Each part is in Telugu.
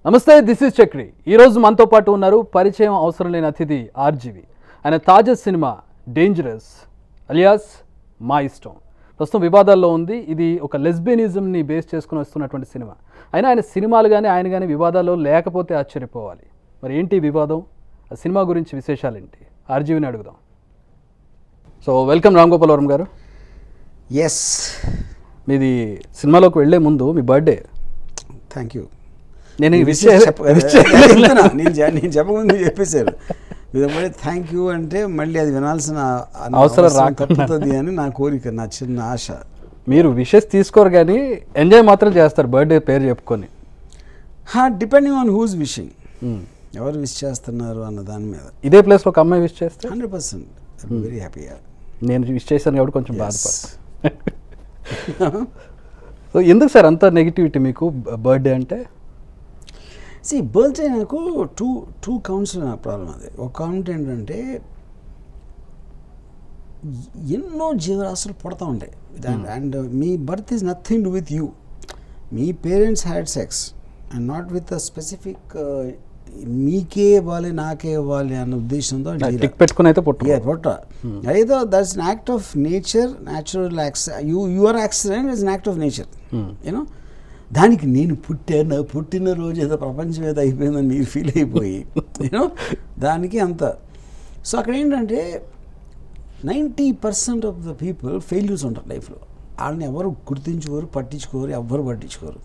నమస్తే, దిస్ ఇస్ చక్రి. ఈరోజు మనతో పాటు ఉన్నారు పరిచయం అవసరం లేని అతిథి ఆర్జీవి. ఆయన తాజా సినిమా డేంజరస్ అలియాస్ మా ఇష్టం ప్రస్తుతం వివాదాల్లో ఉంది. ఇది ఒక లెస్బియనిజంని బేస్ చేసుకుని వస్తున్నటువంటి సినిమా. అయినా ఆయన సినిమాలు కానీ ఆయన కానీ వివాదాల్లో లేకపోతే ఆశ్చర్యపోవాలి. మరి ఏంటి వివాదం, ఆ సినిమా గురించి విశేషాలు ఏంటి, ఆర్జీవిని అడుగుదాం. సో వెల్కమ్ రామ్ గోపాల్ వర్మ గారు. ఎస్, మీది సినిమాలోకి వెళ్ళే ముందు మీ బర్త్డే. Thank you. నేను నేను చెప్పకముందు చెప్పేశారు. ఇదప్పుడే థ్యాంక్ యూ అంటే మళ్ళీ అది వినాల్సిన అవసరం తప్పుతుంది అని నా కోరిక, నా చిన్న ఆశ. మీరు విషెస్ తీసుకోరు కానీ ఎంజాయ్ మాత్రం చేస్తారు బర్త్డే పేరు చెప్పుకొని. డిపెండింగ్ ఆన్ హూజ్ విషింగ్, ఎవరు విష్ చేస్తున్నారు అన్న దాని మీద. ఇదే ప్లేస్లో ఒక అమ్మాయి విష్ చేస్తే 100% వెరీ హ్యాపీగా. నేను విష్ చేశాను కాబట్టి కొంచెం బాధపడతాను. సో ఎందుకు సార్ అంత నెగిటివిటీ మీకు బర్త్డే అంటే? బర్త్డే నాకు టూ కౌంట్స్లో నా ప్రాబ్లం అది. ఒక కౌంట్ ఏంటంటే ఎన్నో జీవరాశులు పుడతా ఉంటాయి and me birth is nothing do with you. Me parents had sex and not with a specific మీకే ఇవ్వాలి నాకే ఇవ్వాలి అన్న ఉద్దేశంతో పెట్టుకుని అయితే పుట్ట అయితే that's an act of nature, natural your accident is an act of nature. You know, దానికి నేను పుట్టినరోజు ఏదో ప్రపంచం ఏదో అయిపోయిందని మీరు ఫీల్ అయిపోయి యూనో దానికి అంత. సో అక్కడ ఏంటంటే 90% ఆఫ్ ద పీపుల్ ఫెయిల్యూర్స్ ఉంటారు లైఫ్లో. వాళ్ళని ఎవరు గుర్తించుకోరు, పట్టించుకోరు, ఎవ్వరు పట్టించుకోరు.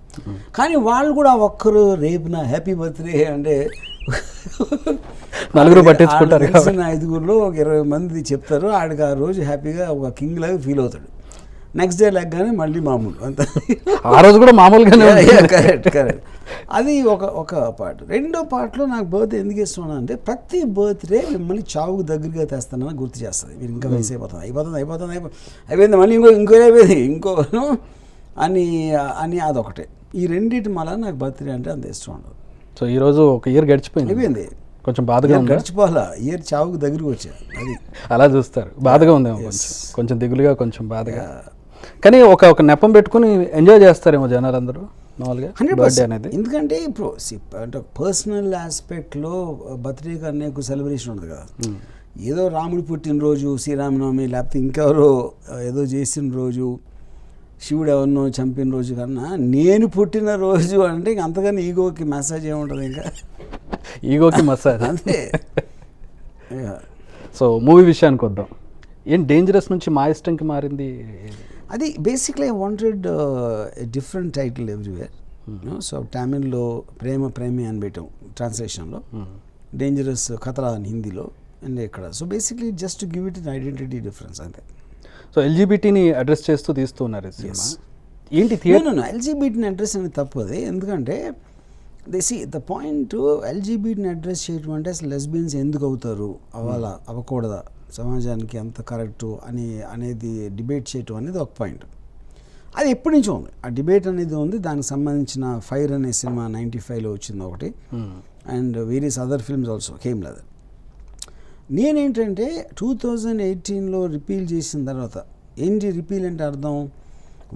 కానీ వాళ్ళు కూడా ఒక్కరు రేపున హ్యాపీ బర్త్డే అంటే నలుగురు పట్టించుకుంటారు. 5గురిలో ఒక 20 మంది చెప్తారు. ఆడికి ఆ రోజు హ్యాపీగా ఒక కింగ్ లాగా ఫీల్ అవుతాడు. నెక్స్ట్ డే లెగ్గానే మళ్ళీ మామూలు అంత. ఆ రోజు కూడా మామూలుగానే. కరెక్ట్. అది ఒక పార్ట్. రెండో పార్ట్లో నాకు బర్త్డే ఎందుకు ఇస్తున్నాను అంటే ప్రతి బర్త్డే మిమ్మల్ని చావుకు దగ్గరగా తెస్తానని గుర్తు చేస్తుంది. మీరు ఇంకా వయసు అయిపోయింది మళ్ళీ ఇంకో అయిపోయింది ఇంకోను అని అదొకటే. ఈ రెండింటి మళ్ళీ నాకు బర్త్డే అంటే అంత ఇష్టం ఉండదు. సో ఈరోజు ఒక ఇయర్ అయిపోయింది, కొంచెం బాధగా గడిచిపోవాలా, ఇయర్ చావుకు దగ్గరకు వచ్చా. అది అలా చూస్తారు. బాధగా ఉందేమో, కొంచెం దిగులుగా, కొంచెం బాధగా. కానీ ఒక నెపం పెట్టుకుని ఎంజాయ్ చేస్తారేమో జనాలు అందరూ మామూలుగా బర్త్డే అనేది. ఎందుకంటే ఇప్పుడు అంటే పర్సనల్ ఆస్పెక్ట్లో బర్త్డేకి అనేక సెలబ్రేషన్ ఉంటుంది కదా. ఏదో రాముడు పుట్టినరోజు, శ్రీరామనవమి, లేకపోతే ఇంకెవరో ఏదో చేసిన రోజు, శివుడు ఎవరినో చంపిన రోజు కన్నా నేను పుట్టిన రోజు అంటే ఇంక అంతగానే ఈగోకి మసాజ్ ఏముంటుంది, ఇంకా ఈగోకి మసాజ్ అంతే. సో మూవీ విషయానికి వద్దాం. ఏం డేంజరస్ నుంచి మా ఇష్టంకి మారింది? అది basically I wanted different title everywhere. So తమిళ్లో ప్రేమి అని పెట్టాం ట్రాన్స్లేషన్లో, డేంజరస్ ఖతరా అని హిందీలో, అండ్ ఇక్కడ. So basically just to give it an identity difference అంతే. సో ఎల్జీబీటీని అడ్రస్ చేస్తూ తీస్తున్నారు సినిమా. ఏంటి ఎల్జీబీటీని అడ్రస్ అనేది తప్పు. అది ఎందుకంటే ద పాయింట్ ఎల్జీబీటీని అడ్రస్ చేయడం అంటే అసలు లెస్బియన్స్ ఎందుకు అవుతారు, అవ్వకూడదా, సమాజానికి ఎంత కరెక్టు అనేది డిబేట్ చేయటం అనేది ఒక పాయింట్. అది ఎప్పటి నుంచో ఉంది, ఆ డిబేట్ అనేది ఉంది. దానికి సంబంధించిన ఫైర్ అనే సినిమా 95లో వచ్చింది ఒకటి, and various other films also came leather. నేనేంటంటే 2018లో రిపీల్ చేసిన తర్వాత, ఏంటి రిపీల్ అంటే అర్థం,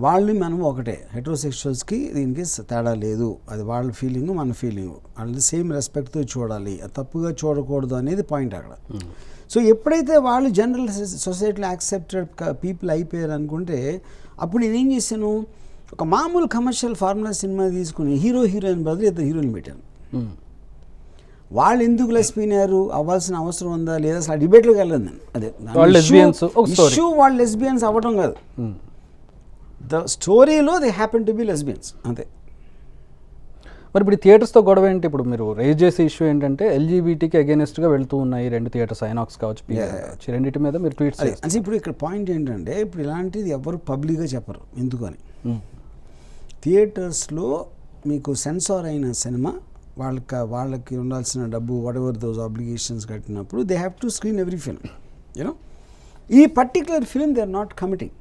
వాళ్ళు మనం ఒకటే, హెట్రోసెక్షువల్స్కి దీనికి తేడా లేదు, అది వాళ్ళ ఫీలింగు మన ఫీలింగు, వాళ్ళది సేమ్ రెస్పెక్ట్తో చూడాలి, తప్పుగా చూడకూడదు అనేది పాయింట్ అక్కడ. సో ఎప్పుడైతే వాళ్ళు జనరల్ సొసైటీలో యాక్సెప్టెడ్ పీపుల్ అయిపోయారు అనుకుంటే, అప్పుడు నేనేం చేశాను, ఒక మామూలు కమర్షియల్ ఫార్ములా సినిమా తీసుకుని హీరోయిన్ బదులు ఇద్దరు హీరోయిన్ పెట్టాను. వాళ్ళు ఎందుకు లెస్బియన్ అవ్వాల్సిన అవసరం ఉందా లేదా అసలు డిబేట్లోకి వెళ్ళదు నేను. అదే ఇష్యూ వాళ్ళు లెస్బియన్స్ అవ్వటం కాదు, ద స్టోరీలో they happen to be lesbians అంతే. మరి ఇప్పుడు థియేటర్స్తో గొడవ ఏంటి? ఇప్పుడు మీరు రేజ్ చేసే ఇష్యూ ఏంటంటే ఎల్జీబీటీకి అగేనెస్ట్గా వెళ్తూ ఉన్నాయి 2 థియేటర్స్, ఐనాక్స్ కావచ్చు, రెండింటి మీద మీరు ట్వీట్స్ అంటే. ఇప్పుడు ఇక్కడ పాయింట్ ఏంటంటే, ఇప్పుడు ఇలాంటిది ఎవరు పబ్లిక్గా చెప్పరు ఎందుకని. థియేటర్స్లో మీకు సెన్సార్ అయిన సినిమా వాళ్ళకి ఉండాల్సిన డబ్బు, వాట్ ఎవర్ దోస్ ఆబ్లిగేషన్స్ కట్టినప్పుడు they have to screen every film. You know, ఈ particular film they are not committing.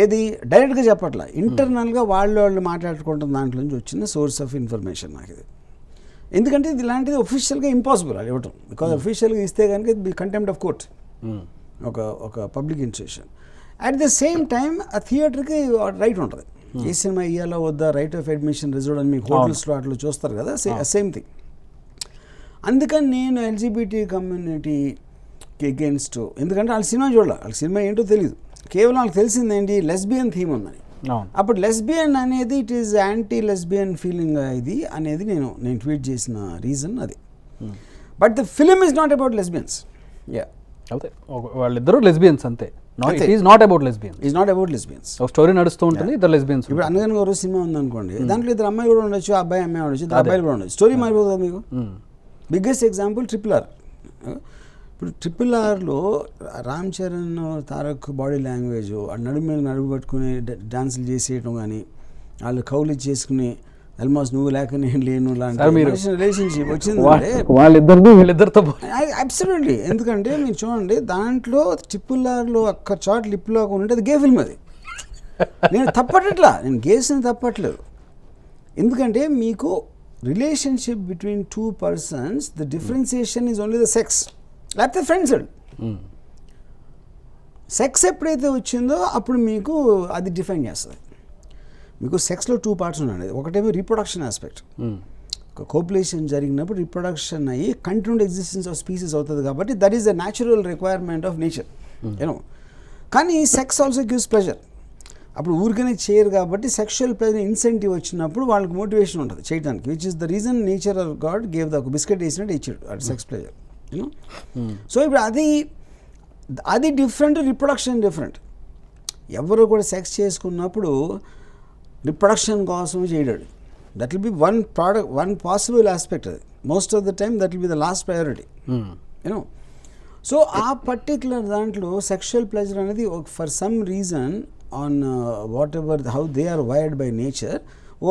ఏది డైరెక్ట్గా చెప్పట్లా, ఇంటర్నల్గా వాళ్ళు మాట్లాడుకుంటున్న దాంట్లో నుంచి వచ్చిన సోర్స్ ఆఫ్ ఇన్ఫర్మేషన్ నాకు ఇది. ఎందుకంటే ఇది ఇలాంటిది ఒఫిషియల్గా ఇంపాసిబుల్ అది ఇవ్వటం, బికాజ్ ఒఫిషియల్గా ఇస్తే కనుక ఇది కంటెంప్ట్ ఆఫ్ కోర్ట్, ఒక public institution. At the same time ఆ థియేటర్కి రైట్ ఉంటుంది. ఏ సినిమా ఇయ్యాలో వద్దా, రైట్ ఆఫ్ అడ్మిషన్ రిజర్వ్ అని మీకు హోటల్స్లో అట్లా చూస్తారు కదా, సేమ్ థింగ్. అందుకని నేను ఎల్జిబిటీ కమ్యూనిటీకి అగేన్స్ట్, ఎందుకంటే వాళ్ళ సినిమా చూడాలి, వాళ్ళ సినిమా ఏంటో తెలియదు, కేవలం వాళ్ళకి తెలిసింది ఏంటి, లెస్బియన్ థీమ్ ఉందని. అప్పుడు లెస్బియన్ అనేది it is anti lesbian feeling ఇది అనేది నేను ట్వీట్ చేసిన రీజన్ అది. But the film is not about lesbians. వాళ్ళిద్దరూ లెస్బియన్స్ అంతే. It is not about lesbians. Is not about lesbians. ఒక స్టోరీ నడుస్తూ ఉంటుంది, ఇద్దరు లెస్బియన్స్. ఇప్పుడు అనగానే ఒక సినిమా ఉందనుకోండి, దాంట్లో ఇద్దరు అమ్మాయి కూడా ఉండొచ్చు, అబ్బాయి అమ్మాయి ఉండొచ్చు, ఇద్దరు అబ్బాయిలు కూడా ఉండొచ్చు, స్టోరీ మారిపోతుంది మీకు. Biggest example RRR. ఇప్పుడు RRRలో రామ్ చరణ్ తారక్ బాడీ లాంగ్వేజ్, నడుము మీద నడుము పట్టుకుని డాన్సులు చేసేయటం కానీ, వాళ్ళు కౌలు చేసుకుని ఆల్మోస్ట్ నువ్వు లేక నేను లేను లాంటి రిలేషన్షిప్ వచ్చిందంటే వీళ్ళిద్దరితో అబ్సల్యూట్లీ. ఎందుకంటే మీరు చూడండి, దాంట్లో RRRలో ఒక్క చాట్ లిప్లో ఉంటే అది గే ఫిల్మ్. అది నేను తప్పట్లా, నేను గేస్ని తప్పట్లేదు. ఎందుకంటే మీకు relationship between two persons, the differentiation is only the sex, లేకపోతే ఫ్రెండ్స్. సెక్స్ ఎప్పుడైతే వచ్చిందో అప్పుడు మీకు అది డిఫైన్ చేస్తుంది. మీకు సెక్స్లో 2 పార్ట్స్ ఉన్నాయి. ఒకటేమో రీప్రొడక్షన్ ఆస్పెక్ట్, కోపులేషన్ జరిగినప్పుడు రీప్రొడక్షన్ అయ్యి కంటిన్యూడ్ ఎగ్జిస్టెన్స్ ఆఫ్ స్పీసీస్ అవుతుంది, కాబట్టి that is the natural requirement of nature, you know. కానీ సెక్స్ ఆల్సో గివ్స్ ప్లెజర్. అప్పుడు ఊరికనే చేయరు కాబట్టి సెక్షువల్ ప్లెజర్ ఇన్సెంటివ్ వచ్చినప్పుడు వాళ్ళకి మోటివేషన్ ఉంటుంది చేయడానికి, which is the reason nature of God gave the biscuit వేసినట్టు ఇచ్చాడు అది సెక్స్ ప్లెజర్, యూనో. సో ఇప్పుడు అది డిఫరెంట్, రిప్రొడక్షన్ డిఫరెంట్. ఎవరు కూడా సెక్స్ చేసుకున్నప్పుడు రిప్రొడక్షన్ కోసం చేయడాడు. That will be one possible aspect. అది most of the time that will be the last priority, you know. So ఆ పర్టిక్యులర్ దాంట్లో సెక్షువల్ ప్లెజర్ అనేది for some reason on whatever how they are wired by nature,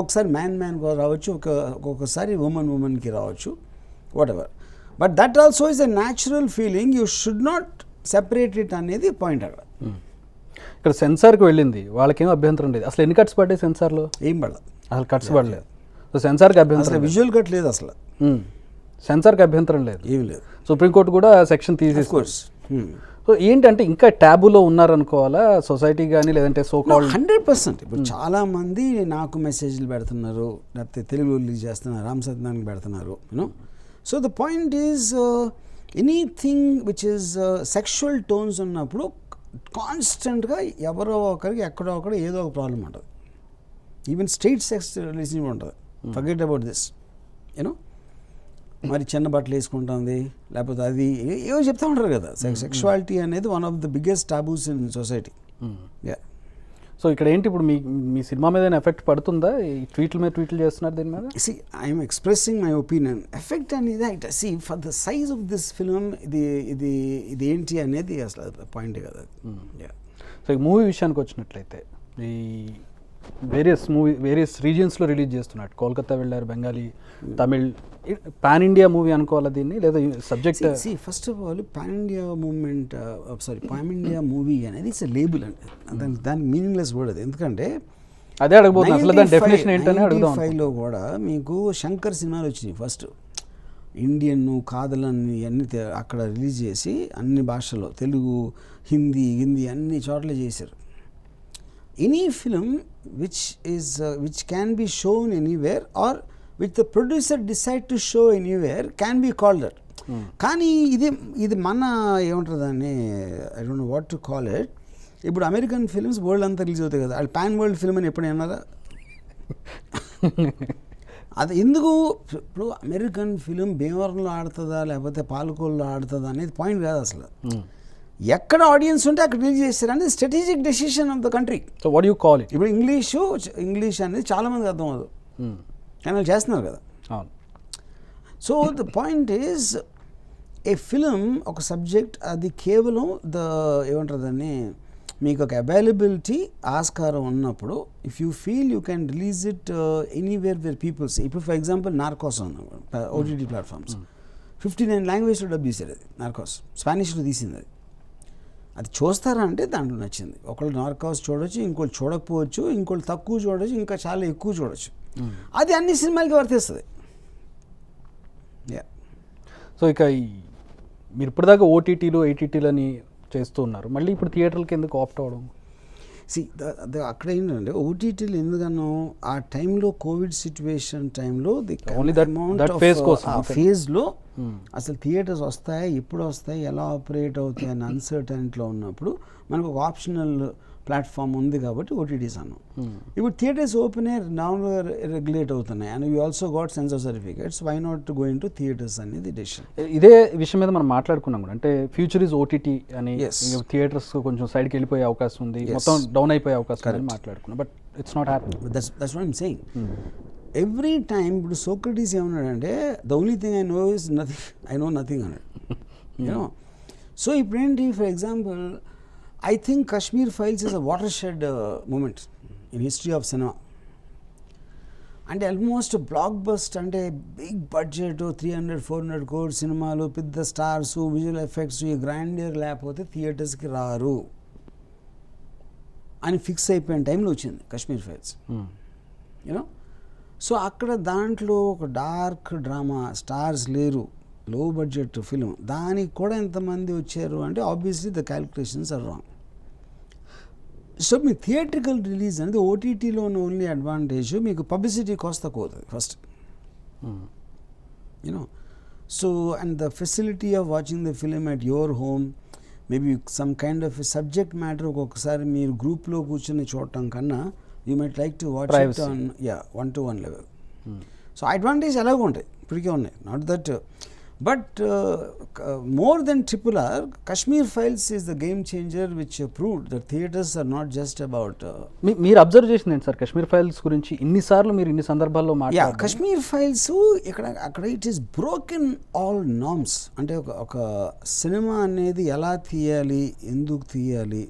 ఒకసారి మ్యాన్ రావచ్చు, ఒక్కొక్కసారి ఉమెన్కి రావచ్చు, whatever. But that also is a natural feeling, you should not separate it అనేది పాయింట్ అక్కడ. ఇక్కడ సెన్సార్కి వెళ్ళింది, వాళ్ళకేం అభ్యంతరం లేదు. అసలు ఎన్ని కట్స్ పడ్డాయి సెన్సార్లో? ఏం పడలేదు, అసలు కట్స్ పడలేదు. సో సెన్సార్కి అభ్యంతరం, విజువల్ కట్ లేదు, అసలు సెన్సార్కి అభ్యంతరం లేదు, ఏం లేదు. సుప్రీంకోర్టు కూడా సెక్షన్ తీసేసుకోవచ్చు. సో ఏంటంటే ఇంకా ట్యాబులో ఉన్నారనుకోవాలా సొసైటీ కానీ, లేదంటే సో కాల్డ్ 100%. ఇప్పుడు చాలామంది నాకు మెసేజ్లు పెడుతున్నారు, లేకపోతే తెలుగులో రిలీజ్ చేస్తున్నారు, రామ్ సత్యనారాయణకి పెడుతున్నారు, you know. So the point is anything which is sexual tones ఉన్నప్పుడు కాన్స్టెంట్గా ఎవరో ఒకరికి ఎక్కడో ఒకటి ఏదో ఒక ప్రాబ్లం ఉంటుంది. ఈవెన్ స్ట్రైట్ సెక్స్ రిలేషన్షిప్ ఉంటుంది, ఫర్గెట్ అబౌట్ దిస్, యూనో. మరి చిన్న బట్టలు వేసుకుంటుంది, లేకపోతే అది ఏవో చెప్తూ ఉంటారు కదా. సెక్షువాలిటీ అనేది one of the biggest taboos in society. So ఇక్కడ ఏంటి ఇప్పుడు మీ సినిమా మీద ఎఫెక్ట్ పడుతుందా? ఈ ట్వీట్లు చేస్తున్నారు దీని మీద? See I'm expressing my opinion. Effect అనేది see for the size of this film ఇది ఏంటి అనేది అసలు పాయింటే కదా. సో ఈ మూవీ విషయానికి వచ్చినట్లయితే ఈ వేరియస్ రీజియన్స్లో రిలీజ్ చేస్తున్నాడు. కోల్కతా వెళ్ళారు, Bengali, Tamil. Pan India movie అనుకోవాలా దీన్ని, లేదా subject? First of all pan India pan India movie అనేది ఇట్స్ లేబుల్ అండి, దానికి మీనింగ్లెస్ వర్డ్ అది. ఎందుకంటే అదే అడగబోతున్నా, అసలు దాని డెఫినేషన్ ఏంటని అడుగుదాం. 95లో కూడా మీకు శంకర్ సినిమాలు వచ్చినాయి. ఫస్ట్ ఇండియన్ కాదలని అన్ని అక్కడ రిలీజ్ చేసి అన్ని భాషల్లో, తెలుగు, హిందీ అన్ని చోట్ల చేశారు. Any film which can be shown anywhere or which the producer decide to show anywhere can be called that. కానీ ఇది మన ఏమంటారు దాన్ని, I don't know what to call it. ఇప్పుడు అమెరికన్ ఫిల్మ్స్ వరల్డ్ అంతా రిలీజ్ అవుతాయి కదా, వాళ్ళు పాన్ వరల్డ్ ఫిల్మ్ అని ఎప్పుడైనా అన్నారా? అది ఎందుకు? ఇప్పుడు అమెరికన్ ఫిలిం భీమవరంలో ఆడుతుందా లేకపోతే పాలకోల్లో ఆడుతుందా అనేది పాయింట్ కాదు అసలు. ఎక్కడ ఆడియన్స్ ఉంటే అక్కడ రిలీజ్ చేస్తారు అనేది strategic decision of the country. So what you call it? ఇప్పుడు ఇంగ్లీష్ అనేది చాలామందికి అర్థం అవ్వదు, కానీ వాళ్ళు చేస్తున్నారు కదా. So the point is a film ఒక సబ్జెక్ట్, అది కేవలం ఏమంటారు దాన్ని, మీకు ఒక అవైలబిలిటీ ఆస్కారం ఉన్నప్పుడు if you feel you can release it anywhere where peoples. ఇప్పుడు for example narcos OTT platforms 59 లాంగ్వేజ్లో డబ్ చేశారు. అది నార్కోస్ స్పానిష్లో తీసింది. అది చూస్తారా అంటే దాంట్లో నచ్చింది. ఒకళ్ళు నార్కోస్ చూడొచ్చు, ఇంకోళ్ళు చూడకపోవచ్చు, ఇంకోళ్ళు తక్కువ చూడొచ్చు, ఇంకా చాలా ఎక్కువ చూడొచ్చు. అది అన్ని సినిమాలకి వర్తిస్తుంది. సో ఇక మీరు ఇప్పటిదాకా ఓటీటీలు ఏటీటీలు అని చేస్తూ ఉన్నారు, మళ్ళీ ఇప్పుడు థియేటర్లకి ఎందుకు ఆప్ట్ అవ్వడం? అక్కడ ఏంటంటే ఓటీటీలు ఎందుకన్నా ఆ టైంలో కోవిడ్ సిచ్యువేషన్ టైంలో ఫేజ్లో అసలు థియేటర్స్ వస్తాయి, ఎప్పుడు వస్తాయి, ఎలా ఆపరేట్ అవుతాయి అనే అన్సర్టనిటీలో ఉన్నప్పుడు మనకు ఒక ఆప్షనల్ ప్లాట్ఫామ్ ఉంది కాబట్టి ఓటీటీస్ అన్నాం. ఇప్పుడు థియేటర్స్ ఓపెన్ ఎయిర్ నార్మల్గా రెగ్యులేట్ అవుతున్నాయి and we also got censor certificates, why not going to theatres అనేది డెసిషన్. ఇదే విషయం మీద మనం మాట్లాడుకున్నాం కూడా, అంటే ఫ్యూచర్ ఈజ్ ఓటీటీ అని, థియేటర్స్ కొంచెం సైడ్కి వెళ్ళిపోయే అవకాశం ఉంది, మొత్తం డౌన్ అయిపోయే అవకాశం అని మాట్లాడుకున్నాం. But it's not happening. That's what I'm saying. Every time ఇప్పుడు సోక్రటీస్ ఏమన్నాడంటే the only thing I know is nothing, I know nothing అన్నాడు. యూనో సో ఇప్పుడేంటి, for example I think Kashmir Files is a watershed moment in history of cinema. And almost a blockbuster and a big budget 300-400 crore సినిమాలు పెద్ద స్టార్స్ విజువల్ ఎఫెక్ట్స్ ఈ గ్రాండియర్ లేకపోతే థియేటర్స్కి రారు అని ఫిక్స్ అయిపోయిన టైంలో వచ్చింది కశ్మీర్ ఫైల్స్. యూనో సో అక్కడ దాంట్లో ఒక డార్క్ డ్రామా, స్టార్స్ లేరు, లో బడ్జెట్ ఫిల్మ్, దానికి కూడా ఎంతమంది వచ్చారు అంటే obviously the calculations are wrong. So మీ థియేట్రికల్ రిలీజ్ అనేది ఓటీటీలో ఉన్న ఓన్లీ అడ్వాంటేజ్ మీకు పబ్లిసిటీ కాస్ట్ తక్కువ అవుతుంది first. You know so and the facility of watching the film at your home, maybe some kind of subject matter ఒక్కొక్కసారి మీరు గ్రూప్లో కూర్చొని చూడటం కన్నా you might like to watch it on 1-to-1 level. So advantage ఎలాగో ఉంటాయి, ఇప్పటికే ఉన్నాయి, not that. But more than RRR, Kashmir Files is the game changer which proved that theatres are not just about... మీరు అబ్జర్వ్ చేసింది ఏంటి సార్ కశ్మీర్ ఫైల్స్ గురించి? ఇన్నిసార్లు మీరు ఇన్ని సందర్భాల్లో మాట్లాడారు. కశ్మీర్ ఫైల్స్ అక్కడ it is broken all norms. అంటే ఒక సినిమా అనేది ఎలా తీయాలి, ఎందుకు తీయాలి,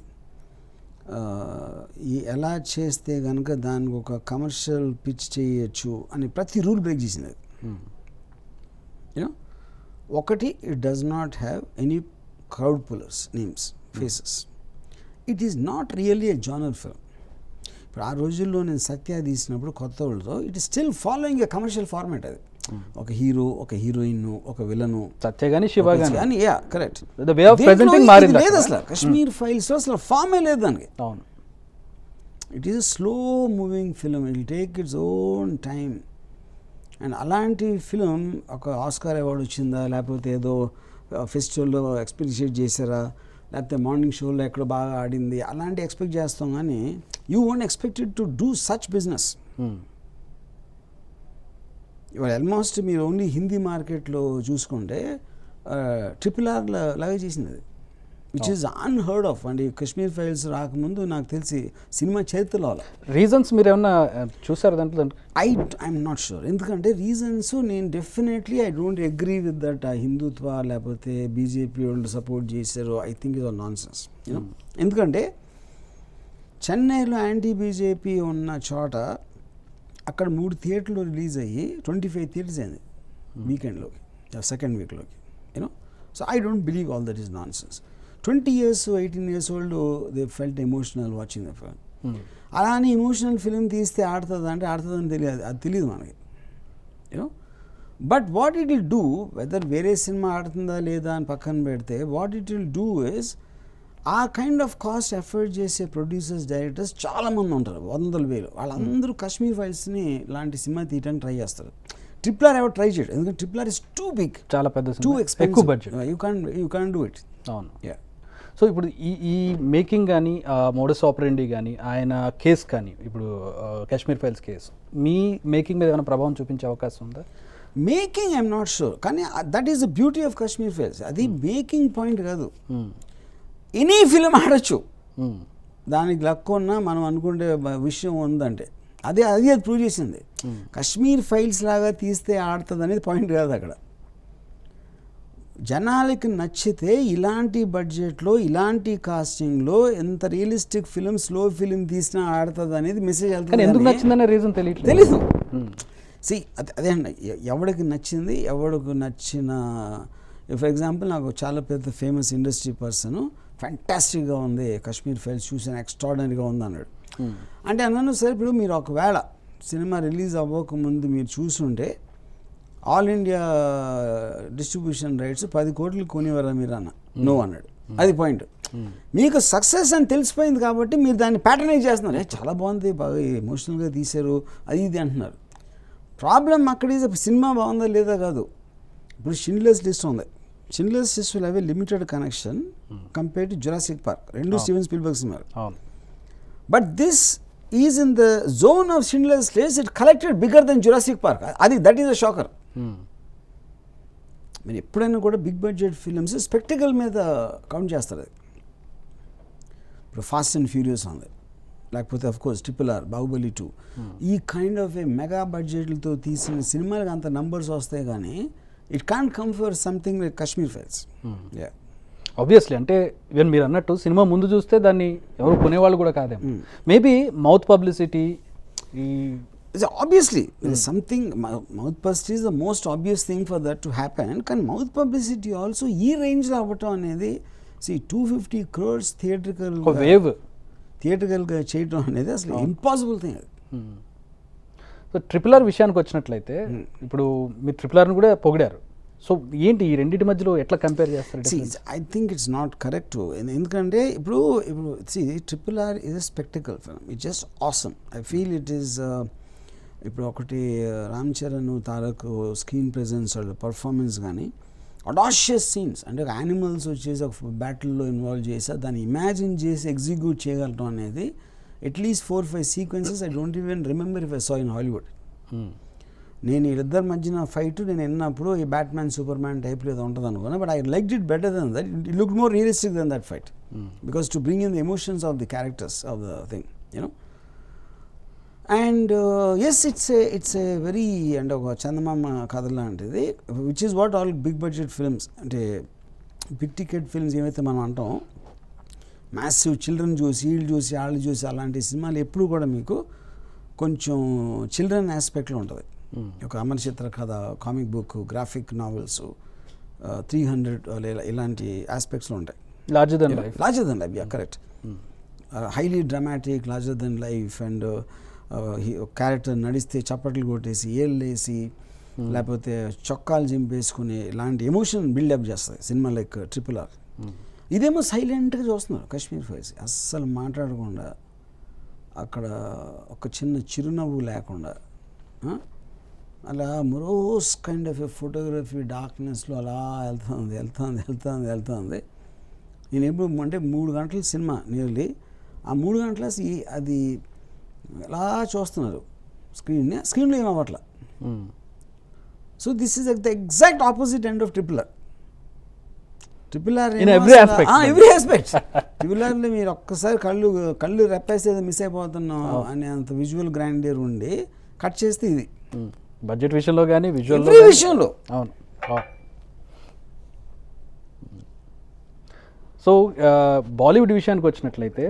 ఎలా చేస్తే కనుక దానికి ఒక కమర్షియల్ పిచ్ చేయొచ్చు అని ప్రతి రూల్ బ్రేక్ చేసింది అది. యూనో ఒకటి, it does not have any crowd pullers names, faces. It is not really a genre film. ఇప్పుడు ఆ రోజుల్లో నేను సత్య తీసినప్పుడు కొత్త వాళ్ళతో it is still following a commercial format. అది ఒక హీరో, ఒక హీరోయిన్, ఒక విలను, సత్య గాని శివ గాని, correct, the way of presenting మారింది. లేదు అసలు కశ్మీర్ ఫైల్స్ అసలు ఫార్మే లేదు దానికి. అవును, it is slow moving film, it will take its own time. And అలాంటి ఫిలిం ఒక ఆస్కార్ అవార్డు వచ్చిందా, లేకపోతే ఏదో ఫెస్టివల్లో ఎక్స్పెక్ట్ చేశారా, లేకపోతే మార్నింగ్ షోలో ఎక్కడో బాగా ఆడింది, అలాంటి ఎక్స్పెక్ట్ చేస్తాం. కానీ you won't expected to do such business. ఇవాళ ఆల్మోస్ట్ మీరు ఓన్లీ హిందీ మార్కెట్లో చూసుకుంటే RRR లాగా చేసింది అది, which is unheard of. And Kashmir files రాకముందు నాకు తెలిసి సినిమా చరిత్రలో అలా. రీజన్స్ మీరు ఏమన్నా చూసారు దాంట్లో? I'm not sure. ఎందుకంటే రీజన్స్ నేను definitely I don't agree with that. ఆ హిందుత్వ లేకపోతే బీజేపీ వాళ్ళు సపోర్ట్ చేశారు, I think is all non sense. ఎందుకంటే చెన్నైలో యాంటీ బీజేపీ ఉన్న చోట అక్కడ 3 థియేటర్లు రిలీజ్ అయ్యి 25 థియేటర్స్ అయింది వీకెండ్లోకి, సెకండ్ వీక్లోకి. You know so I don't believe all that is nonsense. 20 years, 18 years old, they felt emotional watching the film. అలానే ఎమోషనల్ ఫిలిం తీస్తే ఆడుతుంది అంటే ఆడుతుందని తెలియదు, అది తెలియదు మనకి. You know but what it will do, whether వేరే సినిమా ఆడుతుందా లేదా అని పక్కన పెడితే, what it will do is ఆ కైండ్ ఆఫ్ కాస్ట్ ఎఫర్ట్ చేసే ప్రొడ్యూసర్స్, డైరెక్టర్స్ చాలామంది ఉంటారు, 100,000. వాళ్ళందరూ కశ్మీర్ ఫైల్స్ని లాంటి సినిమా తీయడానికి ట్రై చేస్తారు. RRR ఎవరు ట్రై చేయడు, ఎందుకంటే RRR ఇస్ టూ బిగ్, చాలా పెద్ద, too expensive, budget, you can do it. అవును. సో ఇప్పుడు ఈ మేకింగ్ కానీ, మోడస్ ఆపరెండి కానీ, ఆయన కేసు కానీ, ఇప్పుడు కాశ్మీర్ ఫైల్స్ కేసు మీ మేకింగ్ మీద ఏమైనా ప్రభావం చూపించే అవకాశం ఉందా? మేకింగ్ ఐఎమ్ నాట్ షూర్, కానీ that is the beauty of Kashmir files. అది మేకింగ్ పాయింట్ కాదు, ఎనీ ఫిలిం ఆడచ్చు, దానికి లక్కున్నా మనం అనుకుంటే విషయం ఉందంటే అది ప్రూవ్ చేసింది. కశ్మీర్ ఫైల్స్ లాగా తీస్తే ఆడుతుంది అనేది పాయింట్ కాదు. అక్కడ జనాలకి నచ్చితే ఇలాంటి బడ్జెట్లో, ఇలాంటి కాస్టింగ్లో ఎంత రియలిస్టిక్ ఫిలిం, స్లో ఫిలిం తీసినా ఆడుతుంది అనేది మెసేజ్ వెళ్తుంది. ఎందుకు నచ్చిందనే రీజన్ తెలీదు. అదే అండి, ఎవడికి నచ్చింది, ఎవడికి నచ్చిన. ఫర్ ఎగ్జాంపుల్ నాకు చాలా పెద్ద ఫేమస్ ఇండస్ట్రీ పర్సన్ ఫ్యాంటాస్టిక్గా ఉంది కశ్మీర్ ఫైల్స్, చూసాను, ఎక్స్ట్రాడనరీగా ఉంది అన్నాడు. అంటే అన్నాను, సరే ఇప్పుడు మీరు ఒకవేళ సినిమా రిలీజ్ అవ్వకముందు మీరు చూసుంటే ఆల్ ఇండియా డిస్ట్రిబ్యూషన్ రైట్స్ 10 కోట్లు కొనివరా మీరు అన్న. నో అన్నాడు. అది పాయింట్. మీకు సక్సెస్ అని తెలిసిపోయింది కాబట్టి మీరు దాన్ని ప్యాటర్నైజ్ చేస్తున్నారు. చాలా బాగుంది, బాగా ఎమోషనల్గా తీశారు, అది ఇది అంటున్నారు. ప్రాబ్లం అక్కడ సినిమా బాగుందా లేదా కాదు. ఇప్పుడు షిండ్లర్స్ లిస్ట్ ఉంది. Schindler's list will have a limited connection compare to Jurassic park, రెండు స్టీవెన్ స్పీల్బర్గ్ సినిమాలు. But this is in the zone of Schindler's list, it collected bigger than Jurassic park. That is a shocker. మీరు ఎప్పుడైనా కూడా బిగ్ బడ్జెట్ ఫిలిమ్స్ స్పెక్టికల్ మీద కౌంట్ చేస్తారు. అది ఇప్పుడు ఫాస్ట్ అండ్ ఫ్యూరియస్ ఉంది, లేకపోతే అఫ్ కోర్స్ RRR, బాహుబలి 2, ఈ కైండ్ ఆఫ్ ఏ మెగా బడ్జెట్లతో తీసిన సినిమాలకు అంత నంబర్స్ వస్తాయి కానీ it can't come for something like Kashmir files. Obviously, అంటే ఈవెన్ మీరు అన్నట్టు సినిమా ముందు చూస్తే దాన్ని ఎవరు కొనేవాళ్ళు కూడా కాదేమో. Maybe mouth publicity, obviously something, mouth publicity is the most obvious thing for that to happen. Can mouth publicity also ee range lo avvatam anedi, see 250 crores theatrical గా చేయడం అనేది అసలు ఇంపాసిబుల్ థింగ్. సో RRR విషయానికి వచ్చినట్లయితే ఇప్పుడు మీరు RRRని కూడా పొగిడారు. సో ఏంటి ఈ రెండింటి మధ్యలో ఎట్లా కంపేర్ చేస్తారు? I think it's not correct. ఎందుకంటే ఇప్పుడు RRR is a spectacle film, it just awesome. I feel it is ఇప్పుడు ఒకటి రామ్ చరణ్, తారక్ స్క్రీన్ ప్రెజెన్స్, వాళ్ళ పర్ఫార్మెన్స్ కానీ అడాషియస్ సీన్స్, అంటే ఒక యానిమల్స్ వచ్చేసి ఒక బ్యాటిల్లో ఇన్వాల్వ్ చేసి దాన్ని ఇమాజిన్ చేసి ఎగ్జిక్యూట్ చేయగలటం అనేది at least 4-5 sequences I don't even remember if I saw in Hollywood. నేను వీళ్ళిద్దరి మధ్యన ఫైట్ నేను విన్నప్పుడు ఈ బ్యాట్మ్యాన్ సూపర్మ్యాన్ టైప్లో ఏదో ఉంటుంది అనుకున్నా, but I like it better than that. It look more realistic than that fight because to bring in the emotions of the characters of the thing, you know. And yes, it's a very, అంటే ఒక చందమామ కథ లాంటిది, which is what all big budget films, అంటే బిగ్ టికెట్ ఫిల్మ్స్ ఏమైతే మనం అంటాం, మ్యాసివ్ చిల్డ్రన్ చూసి వీళ్ళు చూసి వాళ్ళు చూసి అలాంటి సినిమాలు ఎప్పుడు కూడా మీకు కొంచెం చిల్డ్రన్ ఆస్పెక్ట్లో ఉంటుంది. ఒక అమర చిత్ర కథ, కామిక్ బుక్, గ్రాఫిక్ నావెల్స్, 300 ఇలాంటి ఆస్పెక్ట్స్లో ఉంటాయి. Larger than life, yeah correct. Highly dramatic, larger than life, and character నడిస్తే చప్పట్లు కొట్టేసి ఏళ్ళు వేసి లేకపోతే చొక్కాలు చింపేసుకుని ఇలాంటి ఎమోషన్ బిల్డప్ చేస్తుంది సినిమా లైక్ RRR. ఇదేమో సైలెంట్గా చూస్తున్నారు కాశ్మీర్ ఫైల్స్, అస్సలు మాట్లాడకుండా, అక్కడ ఒక చిన్న చిరునవ్వు లేకుండా, అలా morose kind of a photography డార్క్నెస్లో అలా వెళ్తుంది. నేను ఎప్పుడు అంటే 3 గంటల సినిమా నియర్లీ, ఆ 3 గంటల అది ఎలా చూస్తున్నారు స్క్రీన్లో ఏమవ్వట్ల. So this is the exact opposite end of RRR. Every aspect. RRRలో మీరు ఒక్కసారి కళ్ళు రెప్పేస్తే మిస్ అయిపోతున్నాం అనే అంత విజువల్ గ్రాండియర్ ఉండి కట్ చేస్తే ఇది బడ్జెట్ విషయంలో కానీ విజువల్ విషయంలో. అవును. సో బాలీవుడ్ విషయానికి వచ్చినట్లయితే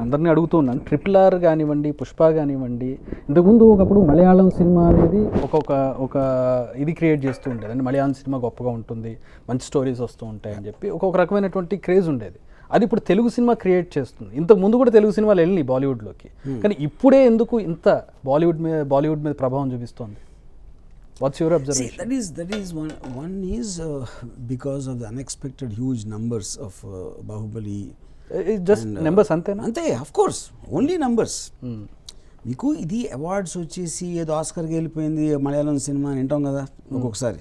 అందరినీ అడుగుతూ ఉన్నాను, RRR కానివ్వండి, పుష్ప కానివ్వండి, ఇంతకుముందు ఒకప్పుడు మలయాళం సినిమా అనేది ఒక ఇది క్రియేట్ చేస్తూ ఉండేది. అంటే మలయాళం సినిమా గొప్పగా ఉంటుంది, మంచి స్టోరీస్ వస్తూ ఉంటాయి అని చెప్పి ఒక రకమైనటువంటి క్రేజ్ ఉండేది. అది ఇప్పుడు తెలుగు సినిమా క్రియేట్ చేస్తుంది. ఇంతకు ముందు కూడా తెలుగు సినిమాలు వెళ్ళినాయి బాలీవుడ్లోకి, కానీ ఇప్పుడే ఎందుకు ఇంత బాలీవుడ్ మీద ప్రభావం చూపిస్తోంది? What's your observation? That is one is because of the unexpected huge numbers of Bahubali. Just numbers అంతేనా? అంతే, of course, only numbers. మీకు ఇది అవార్డ్స్ వచ్చేసి ఏదో ఆస్కర్కి వెళ్ళిపోయింది మలయాళం సినిమా అని వింటాం కదా ఒక్కొక్కసారి,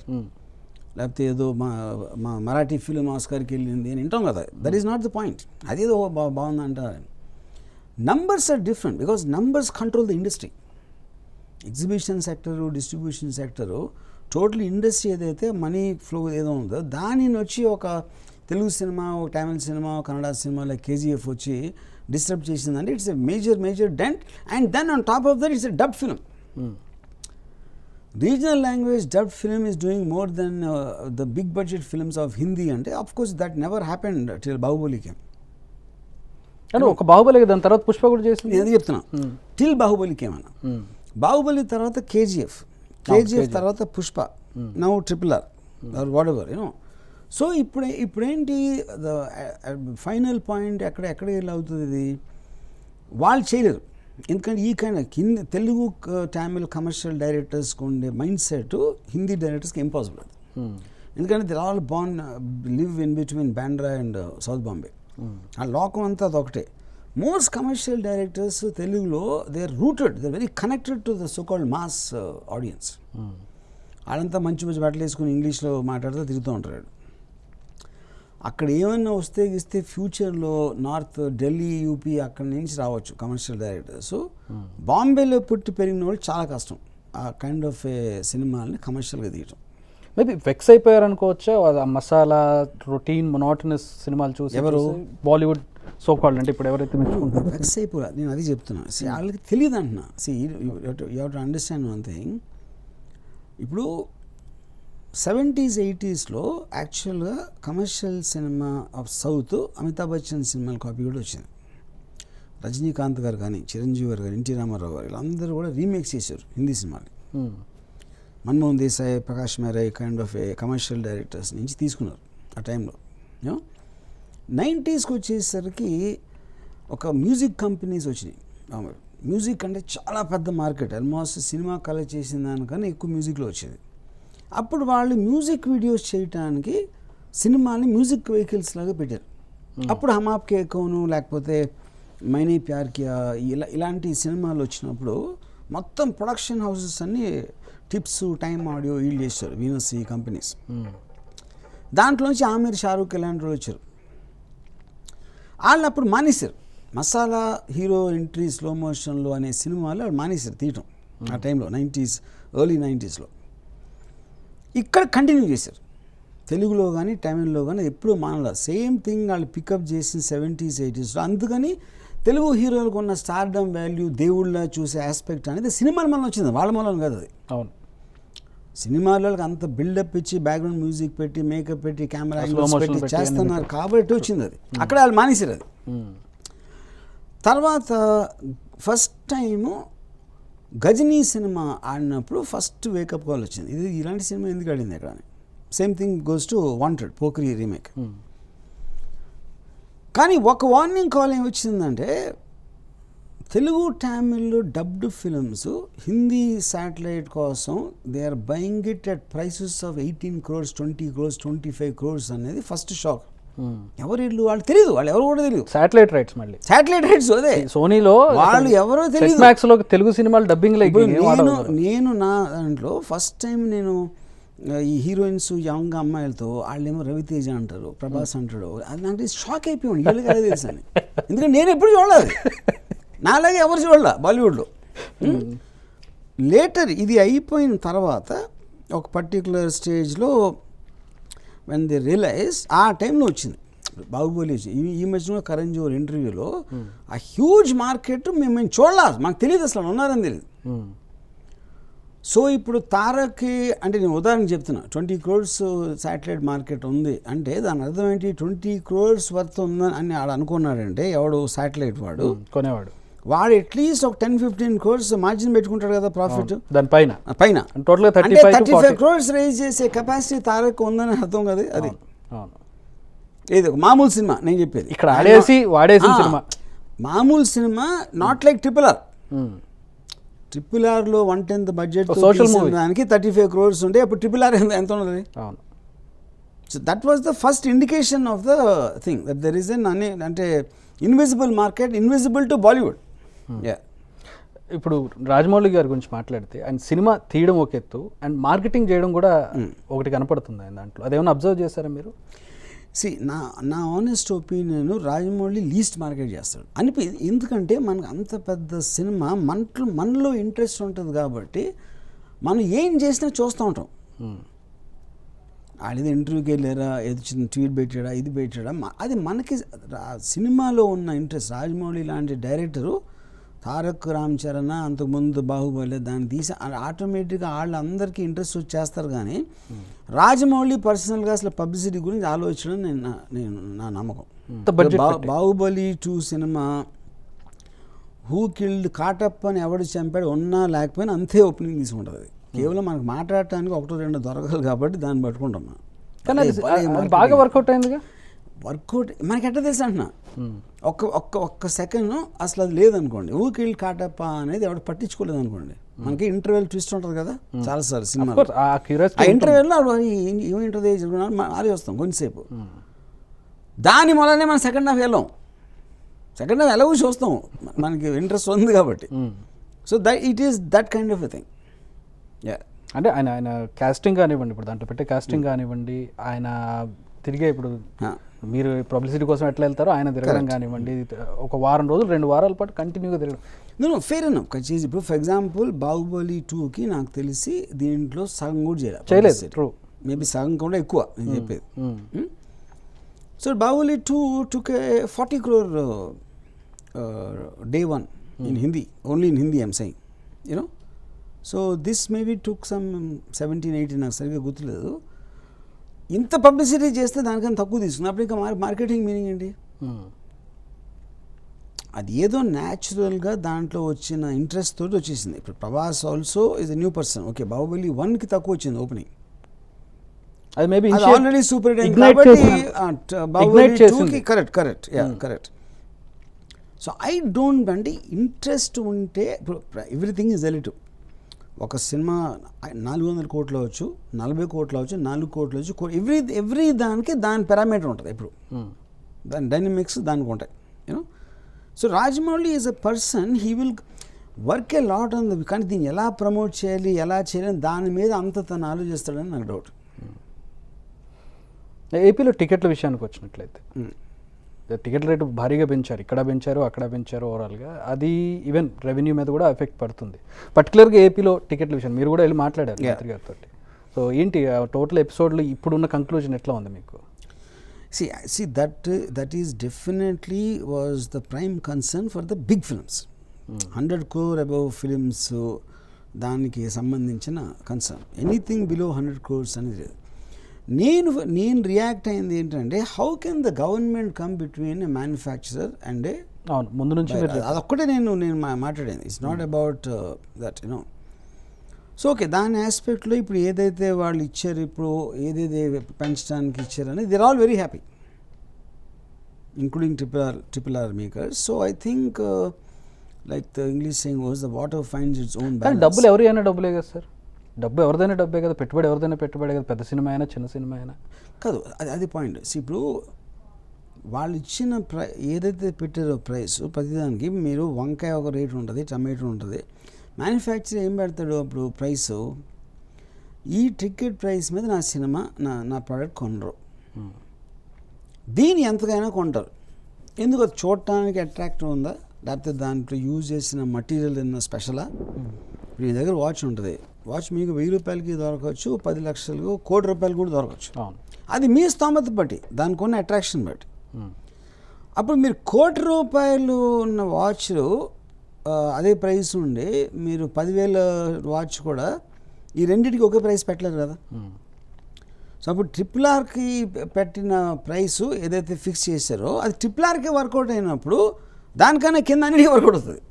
లేకపోతే ఏదో మా మరాఠీ ఫిలిం ఆస్కర్కి వెళ్ళింది అని వింటాం కదా. That is not the point. అదేదో బాగుందంటారు. Numbers are different because numbers control the industry. Exhibition sector, distribution sector, total industry ఏదైతే మనీ ఫ్లో ఏదో ఉందో దానిని వచ్చి ఒక తెలుగు సినిమా, ఒక Tamil cinema, Kannada cinema like KGF వచ్చి డిస్టర్బ్ చేసిందంటే it's a major dent. And then on top of that it's a dub film. Regional language dub film is doing more than the big budget films of Hindi. అంటే of course that never happened till Baahubali came. కానీ ఒక బాహుబలి దాని తర్వాత పుష్ప కూడా చేసింది. నేను ఎందుకు చెప్తున్నా, టిల్ బాహుబలి కేమ్ అన్న. బాహుబలి తర్వాత KGF తర్వాత Pushpa, now RRR are whatever you know. So ఇప్పుడేంటి ద ఫైనల్ పాయింట్ ఎక్కడ వెళ్ళి అవుతుంది? ఇది వాళ్ళు చేయలేరు. ఎందుకంటే ఈ కైండ్ తెలుగు తమిళ్ కమర్షియల్ డైరెక్టర్స్కి ఉండే మైండ్ సెట్ హిందీ డైరెక్టర్స్కి ఇంపాసిబుల్. ఎందుకంటే they all born live in between Bandra and south Bombay. ఆ లోకం అంతా అదొకటే. మోస్ట్ కమర్షియల్ డైరెక్టర్స్ తెలుగులో they are rooted, they are very connected to the so called mass audience. వాళ్ళంతా మంచి మంచి బట్టలు వేసుకుని ఇంగ్లీష్లో మాట్లాడుతూ తిరుగుతూ ఉంటారు. అక్కడ ఏమన్నా వస్తే ఫ్యూచర్లో నార్త్ ఢిల్లీ, యూపీ అక్కడి నుంచి రావచ్చు కమర్షియల్ డైరెక్టర్స్. బాంబేలో పుట్టి పెరిగిన వాళ్ళు చాలా కష్టం ఆ కైండ్ ఆఫ్ ఏ సినిమాలని కమర్షియల్గా తీయటం. మేబీ వెక్స్ అయిపోయారు అనుకోవచ్చా మసాలా రొటీన్ మొనాటనస్ సినిమాలు చూసి? ఎవరు బాలీవుడ్ సో కాల్డ్ అంటే ఇప్పుడు ఎవరైతే మెచ్చుకుంటారు వెక్స్ అయిపోయా, నేను అది చెప్తున్నా. వాళ్ళకి తెలియదు అంటున్నా. You have to understand one thing. ఇప్పుడు 70s 80sలో యాక్చువల్గా commercial cinema of south Amitabh Bachchan సినిమాల కాపీ కూడా వచ్చింది. రజనీకాంత్ గారు కానీ, చిరంజీవి గారు కానీ, ఎన్టీ రామారావు గారు వీళ్ళందరూ కూడా రీమేక్స్ చేశారు హిందీ సినిమాని. Manmohan Desai, Prakash Mehra kind of a commercial directors నుంచి తీసుకున్నారు ఆ టైంలో. 90sకి వచ్చేసరికి ఒక మ్యూజిక్ కంపెనీస్ వచ్చినాయి. మ్యూజిక్ అంటే చాలా పెద్ద మార్కెట్, ఆల్మోస్ట్ సినిమా కలెక్ట్ చేసిన దానికన్నా ఎక్కువ మ్యూజిక్లో వచ్చేది. అప్పుడు వాళ్ళు మ్యూజిక్ వీడియోస్ చేయడానికి సినిమాని మ్యూజిక్ వెహికల్స్ లాగా పెట్టారు. అప్పుడు హమ్ ఆప్కే కౌను లేకపోతే మైనే ప్యార్ కియా ఇలాంటి సినిమాలు వచ్చినప్పుడు మొత్తం ప్రొడక్షన్ హౌసెస్ అన్నీ టిప్స్, టైమ్ ఆడియో వీళ్ళు చేశారు, వీనస్ ఈ కంపెనీస్. దాంట్లోంచి ఆమిర్, షారూక్ ఇలాంటి వాళ్ళు వచ్చారు. వాళ్ళు అప్పుడు మానేశారు. మసాలా హీరో ఎంట్రీ స్లో మోషన్లో అనే సినిమాలు వాళ్ళు మానేశారు తీయటం ఆ టైంలో, ఎర్లీ 90sలో. ఇక్కడ కంటిన్యూ చేశారు తెలుగులో కానీ తమిళ్లో కానీ, ఎప్పుడూ మానలా. సేమ్ థింగ్ వాళ్ళు పికప్ చేసిన 70s 80sలో. అందుకని తెలుగు హీరోలకు ఉన్న స్టార్డమ్ వాల్యూ, దేవుళ్ళ చూసే ఆస్పెక్ట్ అనేది సినిమాల వల్ల వచ్చింది, వాళ్ళ మూలం కాదు అది. అవును, సినిమాలకు అంత బిల్డప్ ఇచ్చి బ్యాక్గ్రౌండ్ మ్యూజిక్ పెట్టి, మేకప్ పెట్టి, కెమెరా యాంగిల్స్ పెట్టి చేస్తున్నారు కాబట్టి వచ్చింది అది. అక్కడ వాళ్ళు మానేశారు అది. తర్వాత ఫస్ట్ టైము గజనీ సినిమా ఆడినప్పుడు ఫస్ట్ వేకప్ కాల్ వచ్చింది. ఇది ఇలాంటి సినిమా ఎందుకు ఆడింది అక్కడ అని. Same thing goes to Wanted, Pokiri remake. కానీ ఒక వార్నింగ్ కాల్ ఏమి వచ్చిందంటే, Telugu Tamil dubbed films Hindi satellite కోసం they are buying it at prices of 18 crores, 20 crores, 25 crores అనేది ఫస్ట్ షాక్. ఎవరు వీళ్ళు వాళ్ళు తెలియదు, వాళ్ళు ఎవరు కూడా తెలియదు. శాటిలైట్ రైట్స్, మళ్ళీ శాటిలైట్ రైట్స్ అదే సోనీలో వాళ్ళు ఎవరో తెలియదు. మ్యాక్స్ లో తెలుగు సినిమాలు డబ్బింగ్ నేను నా దాంట్లో ఫస్ట్ టైం నేను ఈ హీరోయిన్స్ యంగ్ అమ్మాయిలతో వాళ్ళేమో రవితేజ అంటారు, ప్రభాస్ అంటాడు, అది నాకు షాక్ అయిపోయాడు. వీళ్ళకి అదే తెలుసు అని. ఎందుకంటే నేను ఎప్పుడు చూడలేదు, నాలాగే ఎవరు చూడాల బాలీవుడ్లో. లేటర్ ఇది అయిపోయిన తర్వాత ఒక పర్టికులర్ స్టేజ్లో వెన్ దే రియలైజ్ ఆ టైంలో వచ్చింది బాహుబలి. ఈ మధ్యలో కరణ్ జోహర్ ఇంటర్వ్యూలో ఆ హ్యూజ్ మార్కెట్ మేము చూడలేదు, మాకు తెలియదు అసలు ఉన్నారని తెలియదు. సో ఇప్పుడు తారక్కి అంటే నేను ఉదాహరణ చెప్తున్నా, 20 crores శాటిలైట్ మార్కెట్ ఉంది అంటే దాని అర్థం ఏంటి, 20 crores వర్త్ ఉందని అని వాడు అనుకున్నాడంటే, ఎవడు శాటిలైట్ వాడు కొనేవాడు, వాడు అట్లీస్ట్ ఒక 10-15 crores మార్జిన్ పెట్టుకుంటాడు కదా ప్రాఫిట్ దానిపైన. టోటల్గా 35 crores రైజ్ చేసే కెపాసిటీ తారక్ ఉందని అర్థం కదా అది. ఏది ఒక మామూలు సినిమా నేను చెప్పేది, ఇక్కడ వాడేసి సినిమా మామూలు సినిమా, నాట్ లైక్ ట్రిపుల్ ఆర్లో 1/10 బడ్జెట్ దానికి 35 crores ఉంటే అప్పుడు ట్రిపుల్ ఆర్ ఎంత ఉన్నది. So that was the first indication of the thing that there is an అంటే invisible market, invisible to Bollywood. ఇప్పుడు రాజమౌళి గారి గురించి మాట్లాడితే, ఆయన సినిమా తీయడం ఒక ఎత్తు అండ్ మార్కెటింగ్ చేయడం కూడా ఒకటి కనపడుతుంది ఆయన దాంట్లో. అదేమన్నా అబ్జర్వ్ చేశారా మీరు? నా honest opinion, Rajamouli least market చేస్తాడు ఎందుకంటే మనకు అంత పెద్ద సినిమా మనలో ఇంట్రెస్ట్ ఉంటుంది కాబట్టి మనం ఏం చేసినా చూస్తూ ఉంటాం. ఆడిది ఇంటర్వ్యూకి వెళ్ళారా, ఏది చిన్న ట్వీట్ పెట్టాడా, ఇది పెట్టాడా, అది మనకి సినిమాలో ఉన్న ఇంట్రెస్ట్. రాజమౌళి లాంటి డైరెక్టరు తారక్ రామ్ చరణ్ అంతకుముందు బాహుబలి దాన్ని తీసి ఆటోమేటిక్గా వాళ్ళందరికీ ఇంట్రెస్ట్ వచ్చేస్తారు. కానీ రాజమౌళి పర్సనల్గా అసలు పబ్లిసిటీ గురించి ఆలోచించడం నేను నా నమ్మకం. బాహుబలి 2 సినిమా హూ కిల్డ్ కాటప్ప అని ఎవడు చంపాడు ఉన్నా లేకపోయినా అంతే ఓపెనింగ్ తీసుకుంటుంది. కేవలం మనకు మాట్లాడటానికి 1-2 దొరకాలి కాబట్టి దాన్ని పట్టుకుంటాం. కానీ బాగా వర్కౌట్ అయిందిగా. వర్కౌట్ మనకి ఎట్లా తెలుసు అంటున్నా, ఒక్క సెకండ్ అసలు అది లేదనుకోండి, ఊకిల్ కాటప్ప అనేది ఎవడు పట్టించుకోలేదు అనుకోండి, మనకి ఇంటర్వెల్ ట్విస్ట్ ఉంటుంది కదా చాలాసార్లు సినిమా. ఆ క్యూరియాసిటీ ఆ ఇంటర్వెల్లో ఏమింటుంది మారి వస్తాం కొంచెంసేపు. దాని వల్లనే మనం సెకండ్ హాఫ్ వెళ్ళాం. సెకండ్ హాఫ్ ఎలాగో చూస్తాం, మనకి ఇంట్రెస్ట్ ఉంది కాబట్టి. So it is that kind of a thing. అంటే ఆయన కాస్టింగ్ కానివ్వండి, ఇప్పుడు దాంట్లో పెట్టే కాస్టింగ్ కానివ్వండి, ఆయన తిరిగే ఇప్పుడు మీరు పబ్లిసిటీ కోసం ఎట్లా వెళ్తారో ఆయన తిరగడం కానివ్వండి, ఒక వారం రోజులు 2 వారాల పాటు కంటిన్యూగా తిరగడం. నేను ఫెయిర్ అన్నా చేసి. ఇప్పుడు ఫర్ ఎగ్జాంపుల్ బాహుబలి 2కి నాకు తెలిసి దీంట్లో సగం కూడా చేయలేదు. ట్రూ, మేబీ సగం కూడా ఎక్కువ నేను చెప్పేది. So Baahubali 2 took a 40 crore day one in Hindi, only in Hindi I'm saying, you know. So this maybe took some 17-18, నాకు సరిగ్గా గుర్తులేదు. ఇంత పబ్లిసిటీ చేస్తే దానికన్నా తక్కువ తీసుకున్నా, అప్పుడు ఇంకా మార్కెటింగ్ మీనింగ్ ఏంటి? అది ఏదో న్యాచురల్గా దాంట్లో వచ్చిన ఇంట్రెస్ట్ తోటి వచ్చేసింది. ఇప్పుడు Prabhas also is a new person. Okay, Baahubali 1కి తక్కువ వచ్చింది ఓపెనింగ్, అది మేబీ ఆల్రెడీ సూపర్ హిట్ అయింది కాబట్టి బాహుబలి 2కి కరెక్ట్. సో ఐ డోంట్, అంటే ఇంట్రెస్ట్ ఉంటే ఇప్పుడు ఎవ్రీథింగ్ ఈజ్ రిలేటివ్. ఒక సినిమా 400 కోట్లు అవచ్చు, 40 కోట్లు అవచ్చు, 4 కోట్లు అవచ్చు, ఎవ్రీ దానికి దాని పారామీటర్ ఉంటుంది. ఇప్పుడు దాని డైనమిక్స్ దానికి ఉంటాయి, you know. So Rajamouli is a person, he will work a lot on the, కానీ దీన్ని ఎలా ప్రమోట్ చేయాలి, ఎలా చేయాలి దాని మీద అంత తను ఆలోచిస్తాడని నాకు డౌట్. ఏపీలో టికెట్ల విషయానికి వచ్చినట్లయితే టికెట్ రేటు భారీగా పెంచారు, ఇక్కడ పెంచారు, అక్కడ పెంచారు. ఓవరాల్గా అది ఈవెన్ రెవెన్యూ మీద కూడా ఎఫెక్ట్ పడుతుంది. పర్టికులర్గా ఏపీలో టికెట్ల విషయం మీరు కూడా వెళ్ళి మాట్లాడారు మంత్రి గారితో. సో ఏంటి టోటల్ ఎపిసోడ్లో ఇప్పుడున్న కంక్లూజన్ ఎట్లా ఉంది మీకు? See that is definitely was the prime concern for the big films. 100 crore above films దానికి సంబంధించిన కన్సర్న్. ఎనీథింగ్ బిలో 100 crores అనేది నేను రియాక్ట్ అయింది ఏంటంటే, how can the government come between a manufacturer and a, అవును ముందు నుంచి అదొక్కటే నేను మాట్లాడాను. It's not about that, you know. So okay, దాని ఆస్పెక్ట్లో ఇప్పుడు ఏదైతే వాళ్ళు ఇచ్చారు, ఇప్పుడు ఏదైతే పెంచడానికి ఇచ్చారని they are all very happy, including triple R makers. So I think like the English saying was the water finds its own balance. డబ్బులు ఎవరైనా డబ్బులే కదా సార్, డబ్బు ఎవరిదైనా డబ్బే కదా, పెట్టుబడి ఎవరిదైనా పెట్టుబడి కదా, పెద్ద సినిమా అయినా చిన్న సినిమా అయినా కాదు. అది పాయింట్. ఇప్పుడు వాళ్ళు ఇచ్చిన ఏదైతే పెట్టారో ప్రైస్ ప్రతిదానికి, మీరు వంకాయ ఒక రేటు ఉంటుంది, టమాటో ఉంటుంది, మ్యానుఫ్యాక్చర్ ఏం పెడతాడు అప్పుడు ప్రైస్, ఈ టికెట్ ప్రైస్ మీద నా సినిమా నా ప్రోడక్ట్ కొనరు, దీన్ని ఎంతకైనా కొంటారు. ఎందుకు? అది చూడటానికి అట్రాక్టివ్ ఉందా, లేకపోతే దాంట్లో యూజ్ చేసిన మటీరియల్ ఏమన్నా స్పెషలా? మీ దగ్గర వాచ్ ఉంటుంది, వాచ్ మీకు 1000 రూపాయలకి దొరకవచ్చు, 10 లక్షలకు, 1 కోటి రూపాయలు కూడా దొరకవచ్చు. అది మీ స్తోమత బట్టి, దానికి ఉన్న అట్రాక్షన్ బట్టి. అప్పుడు మీరు 1 కోటి రూపాయలు ఉన్న వాచ్ అదే ప్రైస్ ఉండి మీరు 10,000 వాచ్ కూడా ఈ రెండింటికి ఒకే ప్రైస్ పెట్టలేరు కదా. సో అప్పుడు ట్రిపుల్ ఆర్కి పెట్టిన ప్రైసు ఏదైతే ఫిక్స్ చేశారో అది ట్రిపుల్ ఆర్కే వర్కౌట్ అయినప్పుడు దానికన్నా కింద అన్నిటికీ వర్కౌట్ అవుతుంది.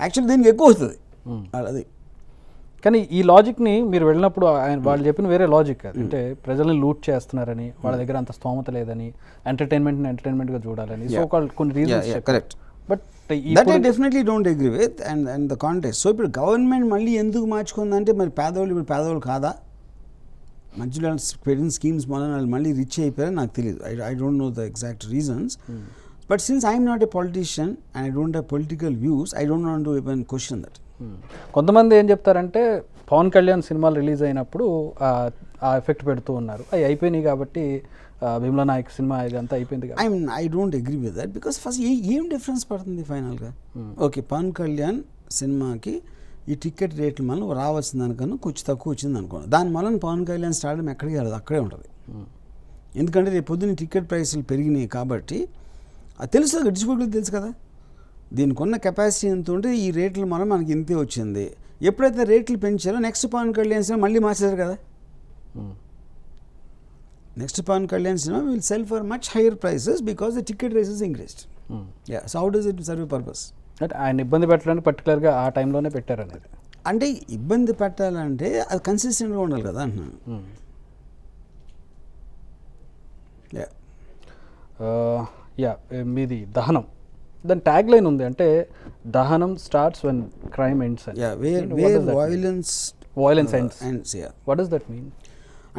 యాక్చువల్లీ దీనికి ఎక్కువ అవుతుంది అది. కానీ ఈ లాజిక్ని మీరు వెళ్ళినప్పుడు వాళ్ళు చెప్పిన వేరే లాజిక్ అది, అంటే ప్రజల్ని లూట్ చేస్తున్నారని, వాళ్ళ దగ్గర అంత స్తోమత లేదని, ఎంటర్టైన్మెంట్గా చూడాలని, సో కాల్డ్ కొన్ని reasons. Correct. But that I definitely don't agree with and the context. So ఇప్పుడు గవర్నమెంట్ మళ్ళీ ఎందుకు మార్చుకుందంటే, మరి పేదవాళ్ళు ఇప్పుడు పేదవాళ్ళు కాదా, మధ్యలో పెట్టిన స్కీమ్స్ వల్ల మళ్ళీ రిచ్ అయిపోయారని నాకు తెలియదు. I don't know the exact reasons. But since I'm not a politician and I don't have political views, I don't want to even question that. కొంతమంది ఏం చెప్తారంటే, పవన్ కళ్యాణ్ సినిమాలు రిలీజ్ అయినప్పుడు ఆ ఎఫెక్ట్ పెడుతూ ఉన్నారు, అవి అయిపోయినాయి కాబట్టి భీమ్లా నాయక్ సినిమా ఇదంతా అయిపోయింది. I don't agree with that, because first ఏం డిఫరెన్స్ పడుతుంది ఫైనల్గా? ఓకే, పవన్ కళ్యాణ్ సినిమాకి ఈ టికెట్ రేట్లు మనం రావాల్సిన దానికన్నా కొంచెం తక్కువ వచ్చింది అనుకోండి, దాని వలన పవన్ కళ్యాణ్ స్టార్డం ఎక్కడికి వెళ్ళదు, అక్కడే ఉంటుంది. ఎందుకంటే రేపు పొద్దున్న టికెట్ ప్రైసులు పెరిగినాయి కాబట్టి అది తెలుసు, డిస్ట్రిబ్యూటర్లు తెలుసు కదా, దీనికి ఉన్న కెపాసిటీ ఎంత ఉంటే ఈ రేట్లు మనం మనకి ఇంతే వచ్చింది. ఎప్పుడైతే రేట్లు పెంచారో నెక్స్ట్ పవన్ కళ్యాణ్ సినిమా మళ్ళీ మార్చారు కదా, నెక్స్ట్ పవన్ కళ్యాణ్ సినిమా will sell for much higher prices because the ticket rates increased. So how does it serve purpose? అంటే ఆయన ఇబ్బంది పెట్టడానికి పర్టికులర్గా ఆ టైంలోనే పెట్టారు అనేది. అంటే ఇబ్బంది పెట్టాలంటే అది కన్సిస్టెంట్గా ఉండాలి కదా అంటున్నాను. మీది దహనం దాని ట్యాగ్ లైన్ ఉంది, అంటే దహనం starts when crime ends. Violence ends. What does that mean?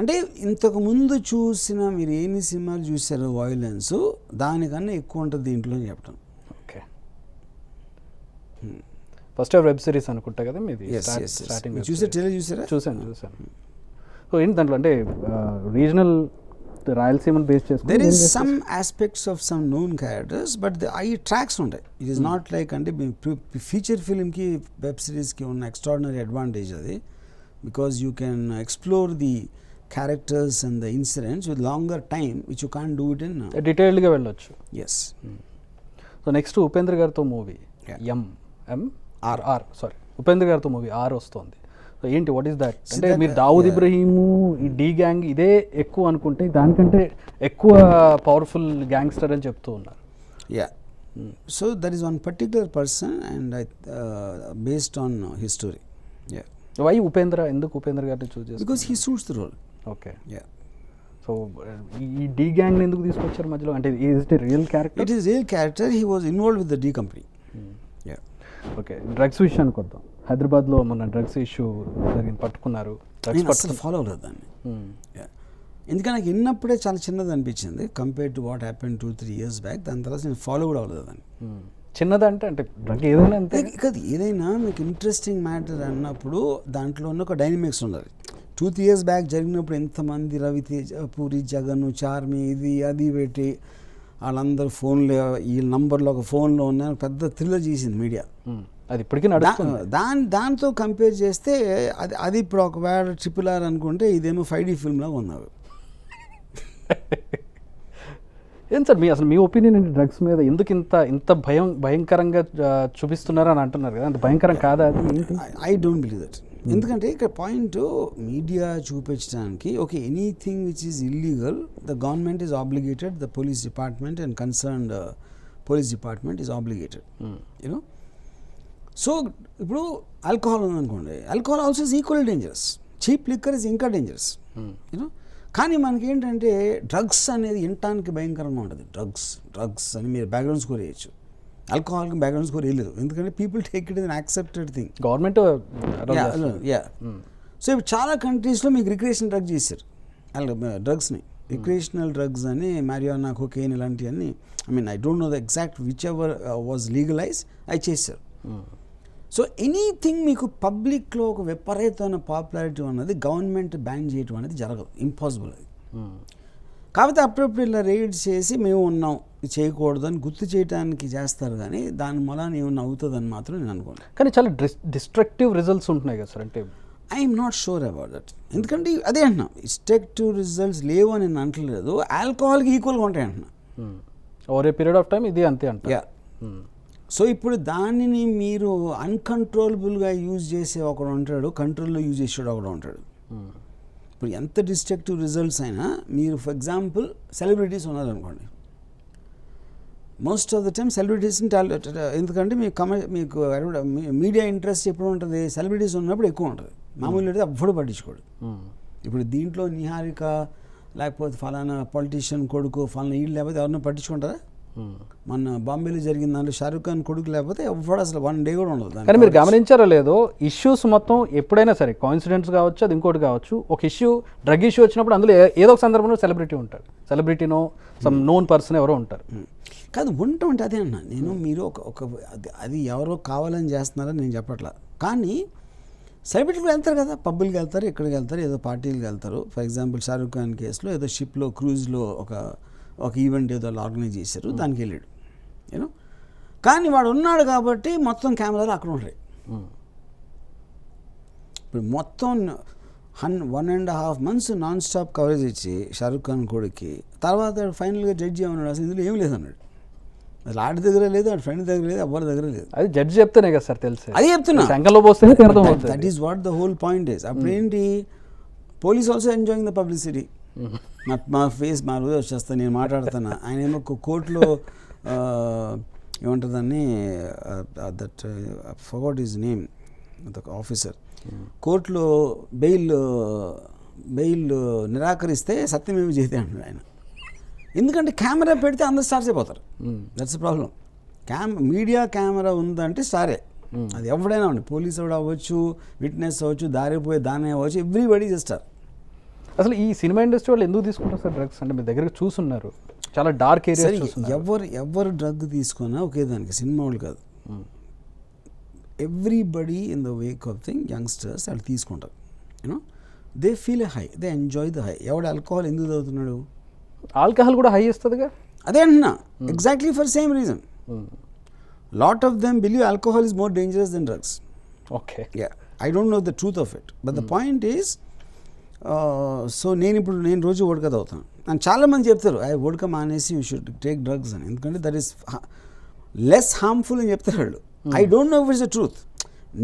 అంటే ఇంతకు ముందు చూసిన మీరు ఎన్ని సినిమాలు చూసారో వైలెన్స్ దానికన్నా ఎక్కువ ఉంటుంది దీంట్లో అని చెప్పడం. ఓకే, ఫస్ట్ వెబ్ సిరీస్ అనుకుంటా కదా మీది? స్టార్టింగ్ చూసారా? చూసాను. సో ఏంటి దాంట్లో అంటే రీజనల్ రాయలసీమను బేస్ చేసుకుని there is some aspects of some known characters but the eye tracks ఉంటాయి. it is not like అంటే ఫీచర్ ఫిల్మ్కి వెబ్ సిరీస్కి ఉన్న ఎక్స్ట్రాడినరీ అడ్వాంటేజ్ అది, because you can explore the characters and the incidents with longer time which you can't do it in డీటెయిల్డ్గా వెళ్ళొచ్చు. yes. సో నెక్స్ట్ ఉపేంద్ర గారితో మూవీ ఉపేంద్ర గారితో మూవీ ఆర్ వస్తుంది. సో ఏంటి, వాట్ ఈస్ దట్? అంటే మీరు దావుద్ ఇబ్రహీము, ఈ డి గ్యాంగ్ ఇదే ఎక్కువ అనుకుంటే దానికంటే ఎక్కువ పవర్ఫుల్ గ్యాంగ్స్టర్ అని చెప్తూ ఉన్నారు. So there is one particular person and based on his story. Why Upendra, ఎందుకు ఉపేంద్ర గారిని చూస్ చేస్తారు? because he suits the role. Okay, so ఈ డి గ్యాంగ్ ఎందుకు తీసుకొచ్చారు మధ్యలో? అంటే is it real character? it is real character. he was involved with the D company. Okay, drugs విషయానికి వద్దాం. హైదరాబాద్లో మొన్న డ్రగ్స్ ఇష్యూ జరిగింది, పట్టుకున్నారు. నేను అసలు ఫాలో అవ్వలేదు దాన్ని. ఎందుకంటే నాకు విన్నప్పుడే చాలా చిన్నది అనిపించింది compare to what happen 2-3 years back. దాని తర్వాత నేను ఫాలో కూడా అవ్వలేదు దాన్ని. చిన్నదంటే అంటే డ్రగ్ ఏదైనా అంతే కదా, ఏదైనా మీకు ఇంట్రెస్టింగ్ మ్యాటర్ అన్నప్పుడు దాంట్లో ఉన్న ఒక డైనమిక్స్ ఉండాలి. 2-3 years బ్యాక్ జరిగినప్పుడు ఎంతమంది రవితేజ, పూరి, జగన్, చార్మి, ఇది అది పెట్టి వాళ్ళందరూ ఫోన్లో ఈ నంబర్లో ఒక ఫోన్లో ఉన్న పెద్ద థ్రిల్లర్ చేసింది మీడియా. అది ఇప్పటికీ నడుస్తుంది. దాంతో కంపేర్ చేస్తే అది ఇప్పుడు ఒకవేళ RRR అనుకుంటే ఇదేమో 5D ఫిల్మ్లా ఉన్నారు. ఏం సార్ అసలు మీ ఒపీనియన్ ఏంటి డ్రగ్స్ మీద? ఎందుకు ఇంత భయంకరంగా చూపిస్తున్నారు అని అంటున్నారు కదా, అంత భయంకరం కాదా అది? I don't believe that. ఎందుకంటే ఇక్కడ పాయింట్ మీడియా చూపించడానికి okay, anything which is illegal the government is obligated, the police department and concerned police department is obligated, you know. So ఇప్పుడు ఆల్కహాల్ ఉందనుకోండి, alcohol also is equal dangerous. Cheap liquor is ఇంకా డేంజరస్, యూనో. కానీ మనకి ఏంటంటే డ్రగ్స్ అనేది వినటానికి భయంకరంగా ఉంటుంది. డ్రగ్స్ అని మీరు బ్యాక్గ్రౌండ్ స్కోర్ వేయచ్చు. ఆల్కహాల్కి బ్యాక్గ్రౌండ్ స్కోర్ వేయలేదు, ఎందుకంటే people take it is an accepted thing. Government so ఇప్పుడు చాలా కంట్రీస్లో మీకు రిక్రియేషనల్ డ్రగ్ చేశారు, డ్రగ్స్ని రిక్రియేషనల్ డ్రగ్స్ అని మారియానా, కోకేన్ ఇలాంటివన్నీ. I don't know the exact which ever was legalise అవి చేశారు. సో ఎనీథింగ్ మీకు పబ్లిక్లో ఒక విపరీతమైన పాపులారిటీ ఉన్నది గవర్నమెంట్ బ్యాన్ చేయడం అనేది జరగదు, ఇంపాసిబుల్ అది. కాకపోతే అప్పుడప్పుడు ఇలా రైడ్ చేసి మేము ఉన్నాం చేయకూడదు అని గుర్తు చేయడానికి చేస్తారు, కానీ దాని మూలాన ఏమన్నా అవుతుందని మాత్రం నేను అనుకోను. కానీ చాలా డిస్ట్రక్టివ్ రిజల్ట్స్ ఉంటున్నాయి కదా సార్. అంటే I'm not sure about that. ఎందుకంటే అదే అంటున్నా, డిస్ట్రక్టివ్ రిజల్ట్స్ లేవు అని నేను అంటలేదు, ఆల్కహాల్కి ఈక్వల్గా ఉంటాయి అంటున్నా. Over a period of time ఇది అంతే అంట. సో ఇప్పుడు దానిని మీరు అన్కంట్రోలబుల్గా యూజ్ చేసే ఒకడు ఉంటాడు, కంట్రోల్లో యూజ్ చేసేవాడు ఒకడు ఉంటాడు. ఇప్పుడు ఎంత డిస్ట్రక్టివ్ రిజల్ట్స్ అయినా మీరు ఫర్ ఎగ్జాంపుల్ సెలబ్రిటీస్ ఉన్నారనుకోండి, మోస్ట్ ఆఫ్ ద టైమ్ సెలబ్రిటీస్ని ఎందుకంటే మీకు మీడియా ఇంట్రెస్ట్ ఎప్పుడు ఉంటుంది, సెలబ్రిటీస్ ఉన్నప్పుడు ఎక్కువ ఉంటుంది. మామూలు అయితే అప్పుడు పట్టించుకోడు. ఇప్పుడు దీంట్లో నిహారిక లేకపోతే ఫలానా పొలిటీషియన్ కొడుకు ఫలానా వీళ్ళు లేకపోతే ఎవరినో పట్టించుకుంటారా? మన బాంబేలో జరిగిన దాంట్లో షారూక్ ఖాన్ కొడుకు లేకపోతే ఎవరు అసలు 1 day కూడా ఉండదు. కానీ మీరు గమనించారో లేదో, ఇష్యూస్ మొత్తం ఎప్పుడైనా సరే కాన్సిడెంట్స్ కావచ్చు, అది ఇంకోటి కావచ్చు, ఒక ఇష్యూ డ్రగ్ ఇష్యూ వచ్చినప్పుడు అందులో ఏదో ఒక సందర్భంలో సెలబ్రిటీ ఉంటారు, సెలబ్రిటీనో సమ్ నోన్ పర్సన్ ఎవరో ఉంటారు. కాదు ఉండటం అంటే అదే అన్నా నేను, మీరు ఒక అది ఎవరో కావాలని చేస్తున్నారని నేను చెప్పట్లా. కానీ సెలబ్రిటీలు వెళ్తారు కదా, పబ్బులకి వెళ్తారు, ఎక్కడికి వెళ్తారు, ఏదో పార్టీలకు వెళ్తారు. ఫర్ ఎగ్జాంపుల్ షారూక్ ఖాన్ కేసులో ఏదో షిప్లో క్రూజ్లో ఒక ఈవెంట్ ఏదో ఆర్గనైజ్ చేశారు, దానికి వెళ్ళాడు, యూనో. కానీ వాడు ఉన్నాడు కాబట్టి మొత్తం కెమెరాలు అక్కడ ఉంటాయి. ఇప్పుడు మొత్తం 1.5 months నాన్ స్టాప్ కవరేజ్ ఇచ్చి షారూక్ ఖాన్ కొడుక్కి, తర్వాత ఫైనల్గా జడ్జి ఏమన్నాడు, అసలు ఇందులో ఏం లేదన్నాడు. అసలు ఆడి దగ్గర లేదు, ఆడి ఫ్రెండ్ దగ్గర లేదు, ఎవరి దగ్గర లేదు. అది జడ్జి చెప్తేనే కదా సార్ తెలిసి. అది చెప్తున్నా, that is what the whole point is. అప్పుడేంటి, police also enjoying the publicity. మా ఫేస్ మా రోజు వచ్చేస్తా, నేను మాట్లాడుతున్నా, ఆయన ఏమో కోర్టులో ఏమంటుందని that forgot his name, officer కోర్టులో బెయిల్ నిరాకరిస్తే సత్యమేమి జయతే అంటాడు ఆయన. ఎందుకంటే కెమెరా పెడితే అందరు స్టార్స్ అయిపోతారు, that's the problem. Media camera ఉందంటే స్టారే. అది ఎవడైనా ఉండి, పోలీస్ ఎవడు అవ్వచ్చు, విట్నెస్ అవ్వచ్చు, దారిపోయే దాని అవ్వచ్చు, ఎవ్రీబడి ఇస్ స్టార్. అసలు ఈ సినిమా ఇండస్ట్రీ వాళ్ళు ఎందుకు తీసుకుంటారు సార్ డ్రగ్స్? అంటే మీ దగ్గర చూస్తున్నారు, చాలా డార్క్ ఏరియా చూస్తున్నారు. ఎవరు డ్రగ్ తీసుకున్నా ఒకే దానికి, సినిమా వాళ్ళు కాదు, everybody in the wake of thing, youngsters వాళ్ళు తీసుకుంటారు. You know they feel a high, they enjoy the high. ఎవడు ఆల్కహాల్ ఎందుకు తాగుతున్నాడు? ఆల్కహాల్ కూడా హై ఇస్తుందిగా. అదే అంటున్నా, exactly for same reason. Lot of them believe alcohol is more dangerous than drugs. Okay, I don't know the truth of it, but the point is, so నేను రోజు వోడ్కా తాగుతాను. నాకు చాలామంది చెప్తారు వోడ్కా మానేసి యూ షుడ్ టేక్ డ్రగ్స్ అని, ఎందుకంటే దట్ ఈస్ లెస్ హార్మ్ఫుల్ అని చెప్తారు వాళ్ళు. I don't no if it's the truth.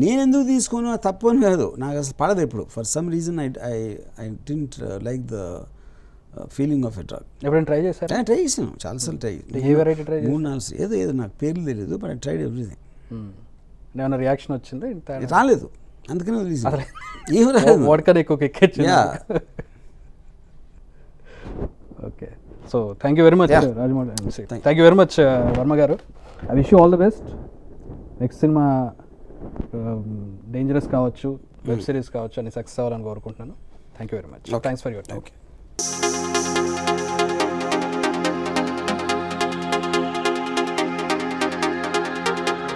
నేను ఎందుకు తీసుకోను తప్పు అని కాదు, నాకు అసలు పడదు ఎప్పుడు. For some reason I didn't like the feeling of a drug. ఎప్పుడైనా ట్రై చేశారా? ట్రై చేసాను, చాలాసార్లు ట్రై. ఏ వెరైటీ ట్రై? 3-4 ఏదో నాకు పేర్లు తెలియదు, బట్ ఐ ట్రైడ్ ఎవ్రీథింగ్. ఏమైనా రియాక్షన్ వచ్చింది? రాలేదు, అందుకనే వదిలేసాను. ఏం రాలేదు, వోడ్కా ఎక్కువ ఎక్కించింది. Okay, so thank you very much Rajamouli. Thank you very much Varma garu. I wish you all the best. Next cinema dangerous కావచ్చు, వెబ్ సిరీస్ కావచ్చు, అని సక్సెస్ అవ్వాలని కోరుకుంటున్నాను. Thank you very much. Thanks for your time.